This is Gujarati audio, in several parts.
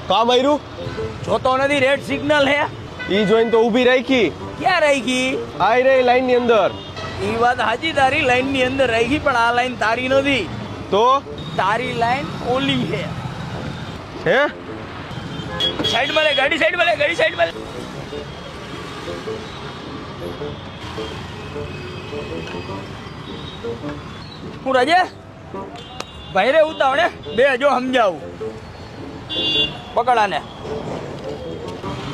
કામ આવ્યું જોતો નથી રેડ સિગ્નલ હે ઈ જોઈને તો ઊભી રાખી. ક્યાં રાખી? આઈ રહી લાઈન ની અંદર. ઈ વાત સાચી, તારી લાઈન ની અંદર રાખી, પણ આ લાઈન તારી નથી. તો તારી લાઈન ઓલી હે. હે સાઈડ માં લે ગાડી, સાઈડ માં લે ગાડી, સાઈડ માં લે. હું રાજે ભાઈ રે ઉતાવળે બે જો સમજાવું. પકડાને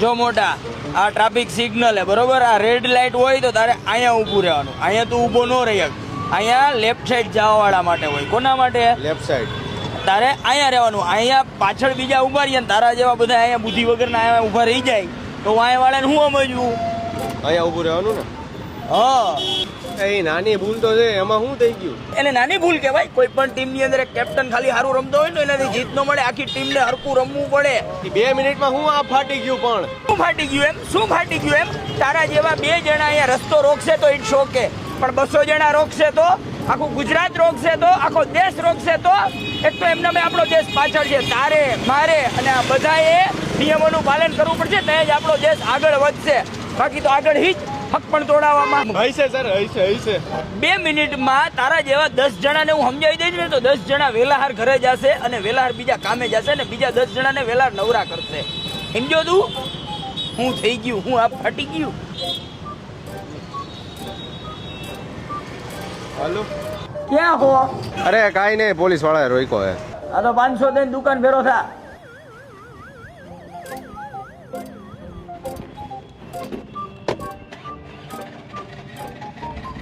જો મોટા, આ ટ્રાફિક સિગ્નલ હે બરોબર. આ રેડ લાઇટ હોય તો તારે અહીંયા ઊભું રહેવાનું. અહીંયા તું ઊભો ન રહી શક. અહીંયા લેફ્ટ સાઈડ જવા વાળા માટે હોય. કોના માટે? Left side. તારે અહીંયા રહેવાનું. અહીંયા પાછળ બીજા ઊભા રહીએ ને તારા જેવા બધા અહીંયા બુદ્ધિ વગરના અહીંયા ઊભા રહી જાય તો અહીંયા વાળાને શું સમજવું? અહીંયા ઊભું રહેવાનું ને. હા, એ નાની ભૂલ તો છે, એમાં શું થઈ ગયું? એને નાની ભૂલ કહેવાય. કોઈ પણ ટીમની અંદર એક કેપ્ટન ખાલી સારું રમતો હોય ને એનાથી જીત ન મળે. આખી ટીમને હરખું રમવું પડે. 2 મિનિટમાં હું આ ફાટી ગયું. પણ શું ફાટી ગયું એમ? શું ફાટી ગયું એમ? તારા જેવા 2 જણા અહીંયા રસ્તો રોકશે તો ઇટ્સ ઓકે, પણ 200 જણા રોકશે તો, આખું ગુજરાત રોકશે તો, આખો દેશ રોકશે તો, એક તો એમને આપણો દેશ પાછળ છે. તારે મારે અને આ બધાએ નિયમોનું પાલન કરવું પડશે તો જ આપણો દેશ આગળ વધશે. બાકી તો આગળ જ હક પણ તોડાવવામાં હશે સર, હશે. 2 મિનિટમાં તારા જેવા 10 જણાને હું સમજાવી દઈશ ને તો 10 જણા વેલાહાર ઘરે જશે અને વેલાહાર બીજા કામે જશે ને બીજા 10 જણાને વેલાહાર નવરા કરશે. સમજો તું? હું થઈ ગયું, હું આ ફાટી ગયું. હાલો. ક્યાં હો? અરે કાઈ નહીં, પોલીસ વાળાએ રોક્યો હે. આ તો 500 દઈને દુકાન ભેરો થા.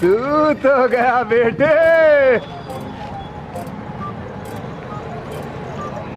તું તો ગયા બેટે.